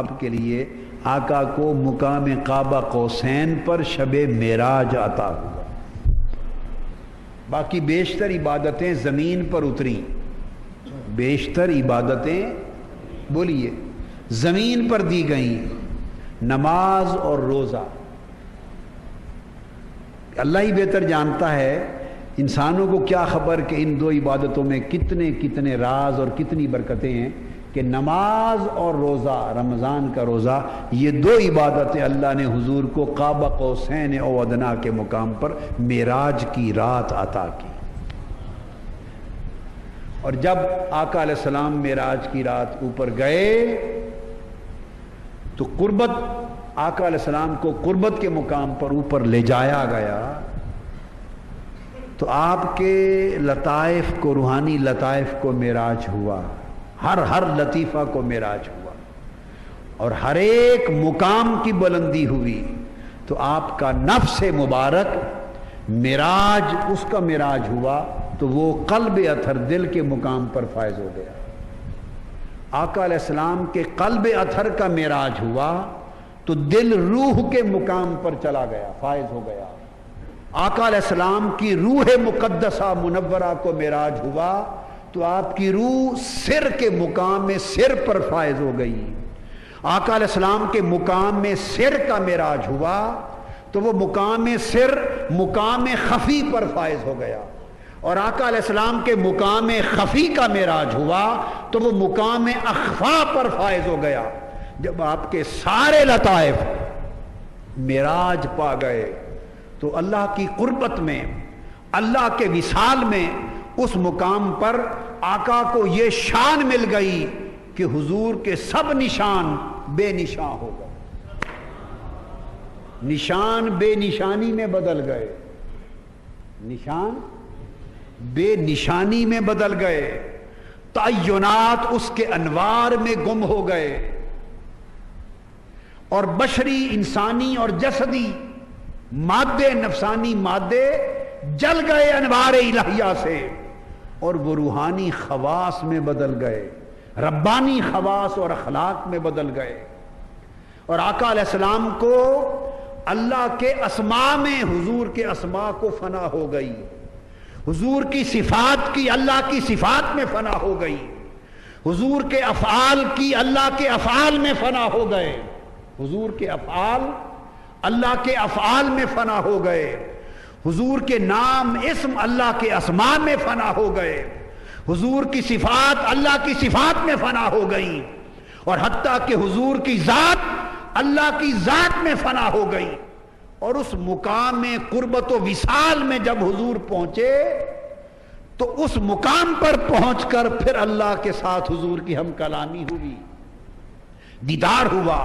آپ کے لیے آقا کو مقام قاب قوسین پر شب معراج عطا ہوا. باقی بیشتر عبادتیں زمین پر اتریں، بیشتر عبادتیں بولیے زمین پر دی گئیں. نماز اور روزہ اللہ ہی بہتر جانتا ہے، انسانوں کو کیا خبر کہ ان دو عبادتوں میں کتنے کتنے راز اور کتنی برکتیں ہیں، کہ نماز اور روزہ، رمضان کا روزہ، یہ دو عبادتیں اللہ نے حضور کو قاب قوسین او ادنا کے مقام پر معراج کی رات عطا کی. اور جب آقا علیہ السلام معراج کی رات اوپر گئے تو قربت، آقا علیہ السلام کو قربت کے مقام پر اوپر لے جایا گیا تو آپ کے لطائف کو، روحانی لطائف کو معراج ہوا، ہر لطیفہ کو معراج ہوا اور ہر ایک مقام کی بلندی ہوئی. تو آپ کا نفس مبارک معراج، اس کا معراج ہوا تو وہ قلب اطہر، دل کے مقام پر فائز ہو گیا. آقا علیہ السلام کے قلب اطہر کا معراج ہوا تو دل روح کے مقام پر چلا گیا، فائز ہو گیا. آقا علیہ السلام کی روح مقدسہ منورہ کو معراج ہوا تو آپ کی روح سر کے مقام میں سر پر فائز ہو گئی. آقا علیہ السلام کے مقام میں سر کا معراج ہوا تو وہ مقام سر مقام خفی پر فائز ہو گیا. اور آقا علیہ السلام کے مقام خفی کا معراج ہوا تو وہ مقام اخفا پر فائز ہو گیا. جب آپ کے سارے لطائف معراج پا گئے تو اللہ کی قربت میں، اللہ کے وصال میں، اس مقام پر آقا کو یہ شان مل گئی کہ حضور کے سب نشان بے نشان ہو گئے، نشان بے نشانی میں بدل گئے، نشان بے نشانی میں بدل گئے، تعینات اس کے انوار میں گم ہو گئے، اور بشری، انسانی اور جسدی مادے، نفسانی مادے جل گئے انوار الہیہ سے اور وہ روحانی خواص میں بدل گئے، ربانی خواص اور اخلاق میں بدل گئے. اور آقا علیہ السلام کو اللہ کے اسماء میں، حضور کے اسماء کو فنا ہو گئی، حضور کی صفات کی اللہ کی صفات میں فنا ہو گئی، حضور کے افعال کی اللہ کے افعال میں فنا ہو گئے، حضور کے افعال اللہ کے افعال میں فنا ہو گئے، حضور کے نام اسم اللہ کے اسماء میں فنا ہو گئے، حضور کی صفات اللہ کی صفات میں فنا ہو گئی، اور حتیٰ کہ حضور کی ذات اللہ کی ذات میں فنا ہو گئی. اور اس مقام قربت و وصال میں جب حضور پہنچے تو اس مقام پر پہنچ کر پھر اللہ کے ساتھ حضور کی ہم کلامی ہوئی، دیدار ہوا،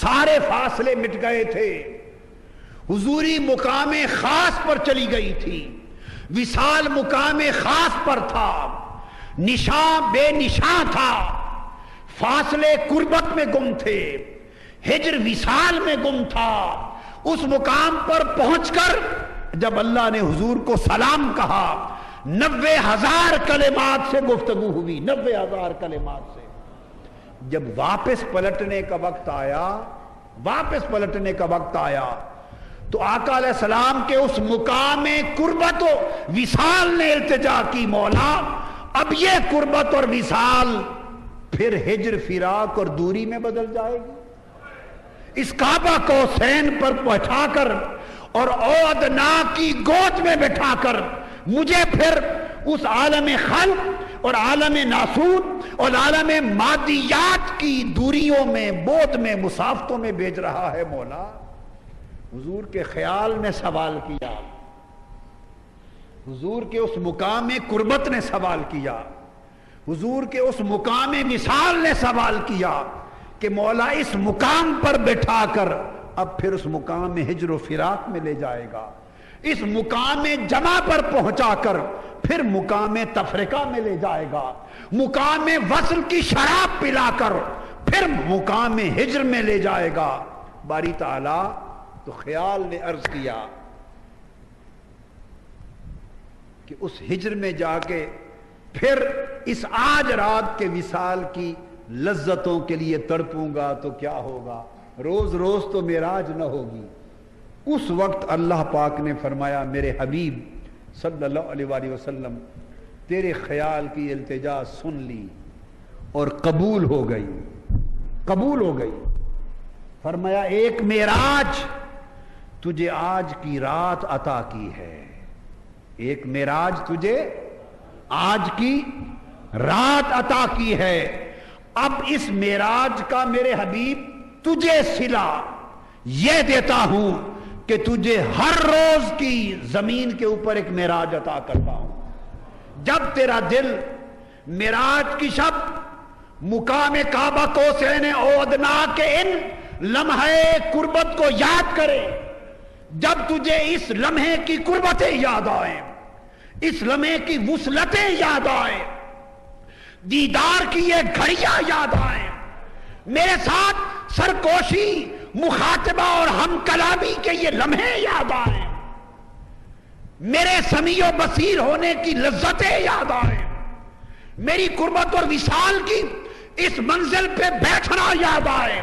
سارے فاصلے مٹ گئے تھے، حضوری مقام خاص پر چلی گئی تھی، وصال مقام خاص پر تھا، نشاں بے نشاں تھا، فاصلے قربت میں گم تھے، ہجر وصال میں گم تھا. اس مقام پر پہنچ کر جب اللہ نے حضور کو سلام کہا، 90,000 کلمات سے گفتگو ہوئی، 90,000 کلمات سے. جب واپس پلٹنے کا وقت آیا، واپس پلٹنے کا وقت آیا تو آقا علیہ السلام کے اس مقام قربت و وصال نے التجا کی، مولا اب یہ قربت اور وصال پھر ہجر، فراق اور دوری میں بدل جائے گی. اس کعبہ کو حسین پر پہنچا کر اور ادنا کی گود میں بٹھا کر مجھے پھر اس عالم خلق اور عالم ناسوت اور عالم مادیات کی دوریوں میں، بود میں، مسافتوں میں بھیج رہا ہے مولا. حضور کے خیال نے سوال کیا، حضور کے اس مقام قربت نے سوال کیا، حضور کے اس مقام وصال نے سوال کیا کہ مولا اس مقام پر بٹھا کر اب پھر اس مقام ہجر و فراق میں لے جائے گا، اس مقام جمع پر پہنچا کر پھر مقام تفرقہ میں لے جائے گا، مقام وصل کی شراب پلا کر پھر مقام ہجر میں لے جائے گا. باری تعالی تو خیال نے عرض کیا کہ اس ہجر میں جا کے پھر اس آج رات کے وصال کی لذتوں کے لیے تڑپوں گا تو کیا ہوگا، روز روز تو معراج نہ ہوگی۔ اس وقت اللہ پاک نے فرمایا میرے حبیب صلی اللہ علیہ وآلہ وسلم تیرے خیال کی التجا سن لی اور قبول ہو گئی، قبول ہو گئی۔ فرمایا ایک معراج تجھے آج کی رات عطا کی ہے، ایک معراج تجھے آج کی رات عطا کی ہے۔ اب اس معراج کا میرے حبیب تجھے صلہ یہ دیتا ہوں کہ تجھے ہر روز کی زمین کے اوپر ایک معراج عطا کرتا ہوں۔ جب تیرا دل معراج کی شب مقام کعبہ قوسین او ادنا کے ان لمحے قربت کو یاد کرے، جب تجھے اس لمحے کی قربتیں یاد آئیں، اس لمحے کی وصلتیں یاد آئیں، دیدار کی یہ گھڑیاں یاد آئیں، میرے ساتھ سرکوشی مخاطبہ اور ہم کلامی کے یہ لمحے یاد آئیں، میرے سمیع و بصیر ہونے کی لذتیں یاد آئیں، میری قربت اور وصال کی اس منزل پہ بیٹھنا یاد آئے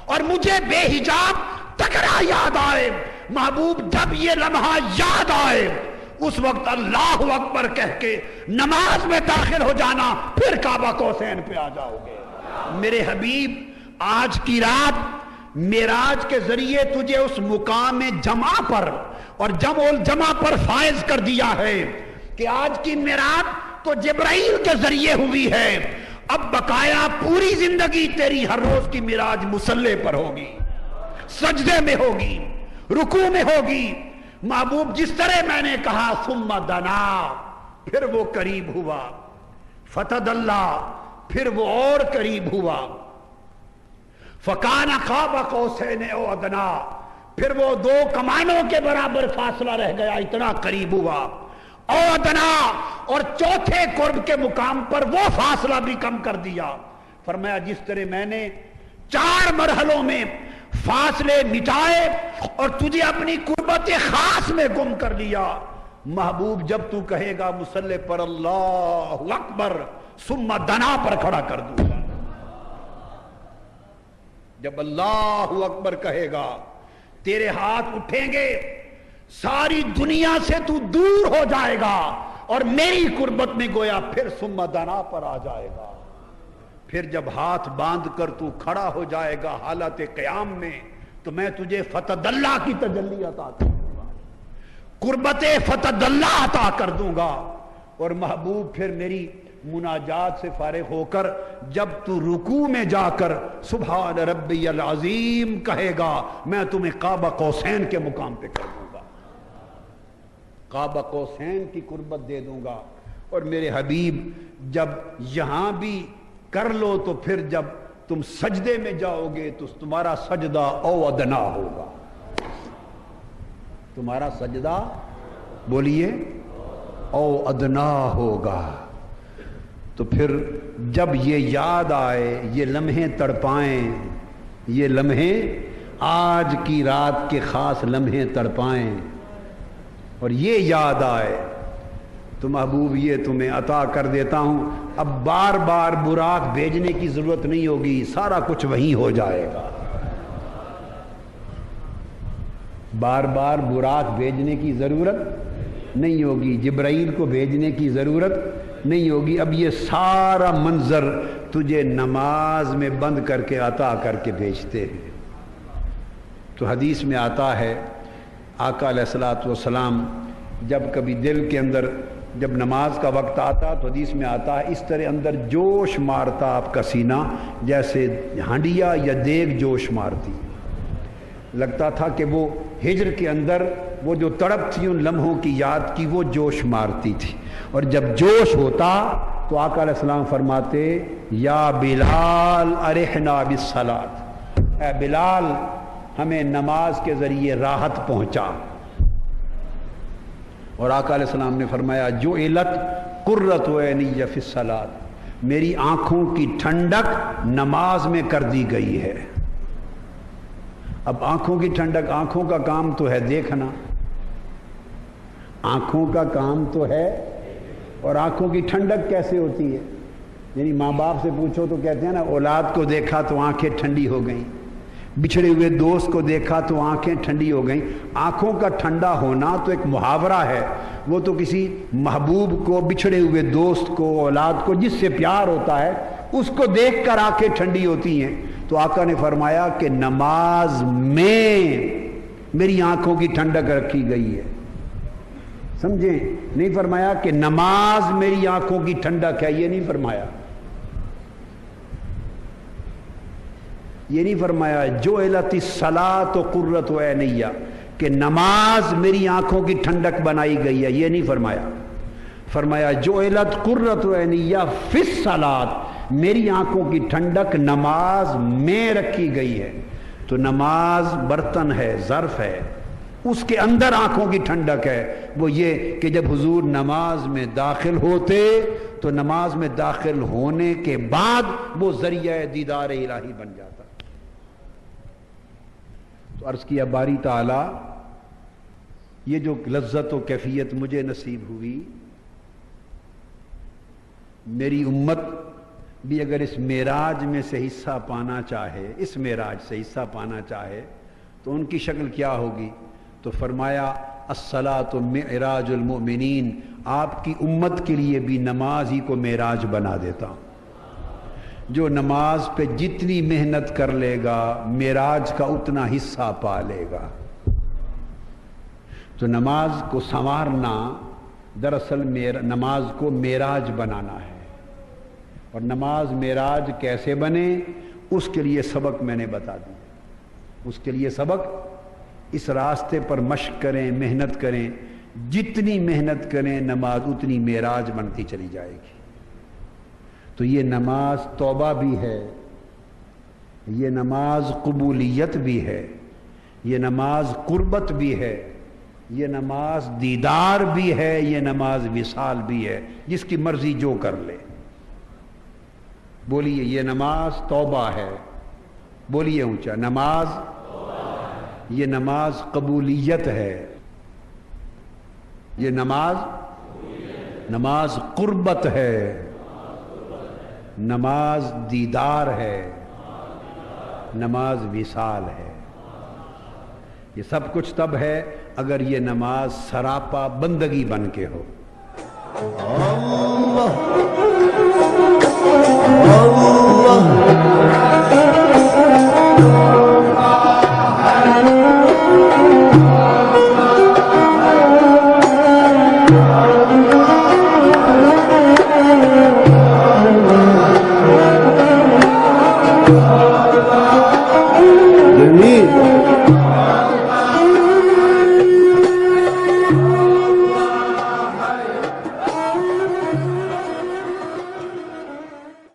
اور مجھے بے حجاب تکنا یاد آئے۔ محبوب جب یہ لمحہ یاد آئے اس وقت اللہ اکبر کہہ کے نماز میں داخل ہو جانا، پھر کعبہ قوسین پہ آ جاؤ گے۔ میرے حبیب آج کی رات معراج کے ذریعے تجھے اس مقام جمع پر اور جمع الجمع پر فائز کر دیا ہے کہ آج کی معراج تو جبرائیل کے ذریعے ہوئی ہے، اب بقایا پوری زندگی تیری ہر روز کی معراج مصلی پر ہوگی، سجدے میں ہوگی، رکوع میں ہوگی۔ محبوب جس طرح میں نے کہا ثم دنا، پھر وہ قریب ہوا، فتدلا، پھر وہ اور قریب ہوا، فکان قاب قوسین او ادنا، پھر وہ دو کمانوں کے برابر فاصلہ رہ گیا، اتنا قریب ہوا، او ادنا، اور چوتھے قرب کے مقام پر وہ فاصلہ بھی کم کر دیا۔ فرمایا جس طرح میں نے 4 مرحلوں میں فاصلے مٹائے اور تجھے اپنی قربت خاص میں گم کر لیا، محبوب جب تو کہے گا مصلی پر اللہ اکبر ثم دنا پر کھڑا کر دوں گا۔ جب اللہ اکبر کہے گا تیرے ہاتھ اٹھیں گے، ساری دنیا سے تو دور ہو جائے گا اور میری قربت میں گویا پھر ثم دنا پر آ جائے گا۔ پھر جب ہاتھ باندھ کر تو کھڑا ہو جائے گا حالت قیام میں، تو میں تجھے فتح اللہ کی تجلی عطا کر دوں گا، قربت فتح اللہ عطا کر دوں گا۔ اور محبوب پھر میری مناجات سے فارغ ہو کر جب تو رکوع میں جا کر سبحان ربی العظیم کہے گا، میں تمہیں کعبہ قوسین کے مقام پہ کر دوں گا، کعبہ قوسین کی قربت دے دوں گا۔ اور میرے حبیب جب یہاں بھی کر لو تو پھر جب تم سجدے میں جاؤ گے تو تمہارا سجدہ او ادنا ہوگا، تمہارا سجدہ بولیے او ادنا ہوگا۔ تو پھر جب یہ یاد آئے، یہ لمحے تڑپائیں، یہ لمحے آج کی رات کے خاص لمحے تڑپائیں اور یہ یاد آئے تو محبوب یہ تمہیں عطا کر دیتا ہوں، اب بار بار براق بھیجنے کی ضرورت نہیں ہوگی، سارا کچھ وہیں ہو جائے گا، بار بار براق بھیجنے کی ضرورت نہیں ہوگی، جبرائیل کو بھیجنے کی ضرورت نہیں ہوگی، اب یہ سارا منظر تجھے نماز میں بند کر کے عطا کر کے بھیجتے ہیں۔ تو حدیث میں آتا ہے آقا علیہ الصلوۃ والسلام جب کبھی دل کے اندر جب نماز کا وقت آتا تو حدیث میں آتا ہے اس طرح اندر جوش مارتا آپ کا سینہ جیسے ہنڈیا یا دیگ جوش مارتی، لگتا تھا کہ وہ ہجر کے اندر وہ جو تڑپ تھی ان لمحوں کی یاد کی وہ جوش مارتی تھی۔ اور جب جوش ہوتا تو آقا علیہ السلام فرماتے یا بلال ارحنا بالصلاۃ، اے بلال ہمیں نماز کے ذریعے راحت پہنچا۔ اور آقا علیہ السلام نے فرمایا جعلت قرۃ عینی فی الصلاۃ، میری آنکھوں کی ٹھنڈک نماز میں کر دی گئی ہے۔ اب آنکھوں کی ٹھنڈک، آنکھوں کا کام تو ہے دیکھنا، آنکھوں کا کام تو ہے، اور آنکھوں کی ٹھنڈک کیسے ہوتی ہے؟ یعنی ماں باپ سے پوچھو تو کہتے ہیں نا، اولاد کو دیکھا تو آنکھیں ٹھنڈی ہو گئیں، بچھڑے ہوئے دوست کو دیکھا تو آنکھیں ٹھنڈی ہو گئیں۔ آنکھوں کا ٹھنڈا ہونا تو ایک محاورہ ہے، وہ تو کسی محبوب کو، بچھڑے ہوئے دوست کو، اولاد کو جس سے پیار ہوتا ہے اس کو دیکھ کر آنکھیں ٹھنڈی ہوتی ہیں۔ تو آقا نے فرمایا کہ نماز میں میری آنکھوں کی ٹھنڈک رکھی گئی ہے، سمجھیں؟ نہیں فرمایا کہ نماز میری آنکھوں کی ٹھنڈک ہے، یہ نہیں فرمایا، یہ نہیں فرمایا جعلت الصلاۃ قرۃ عینی کہ نماز میری آنکھوں کی ٹھنڈک بنائی گئی ہے، یہ نہیں فرمایا۔ فرمایا جعلت قرۃ عینی فی الصلاۃ، میری آنکھوں کی ٹھنڈک نماز میں رکھی گئی ہے۔ تو نماز برتن ہے، ظرف ہے، اس کے اندر آنکھوں کی ٹھنڈک ہے، وہ یہ کہ جب حضور نماز میں داخل ہوتے تو نماز میں داخل ہونے کے بعد وہ ذریعہ دیدار الہی بن جاتا۔ تو عرض کیا باری تعالی یہ جو لذت و کیفیت مجھے نصیب ہوئی، میری امت بھی اگر اس معراج میں سے حصہ پانا چاہے، اس معراج سے حصہ پانا چاہے تو ان کی شکل کیا ہوگی؟ تو فرمایا الصلاۃ معراج المؤمنین، آپ کی امت کے لیے بھی نماز ہی کو معراج بنا دیتا ہوں۔ جو نماز پہ جتنی محنت کر لے گا معراج کا اتنا حصہ پا لے گا۔ تو نماز کو سنوارنا دراصل نماز کو معراج بنانا ہے، اور نماز معراج کیسے بنے اس کے لیے سبق میں نے بتا دیا۔ اس کے لیے سبق، اس راستے پر مشق کریں، محنت کریں، جتنی محنت کریں نماز اتنی معراج بنتی چلی جائے گی۔ تو یہ نماز توبہ بھی ہے، یہ نماز قبولیت بھی ہے، یہ نماز قربت بھی ہے، یہ نماز دیدار بھی ہے، یہ نماز وصال بھی ہے، جس کی مرضی جو کر لے۔ بولیے یہ نماز توبہ ہے، بولیے اونچا، نماز یہ نماز قبولیت ہے، یہ نماز قربت ہے، نماز دیدار ہے، نماز وصال ہے۔ یہ سب کچھ تب ہے اگر یہ نماز سراپا بندگی بن کے ہو۔ اللہ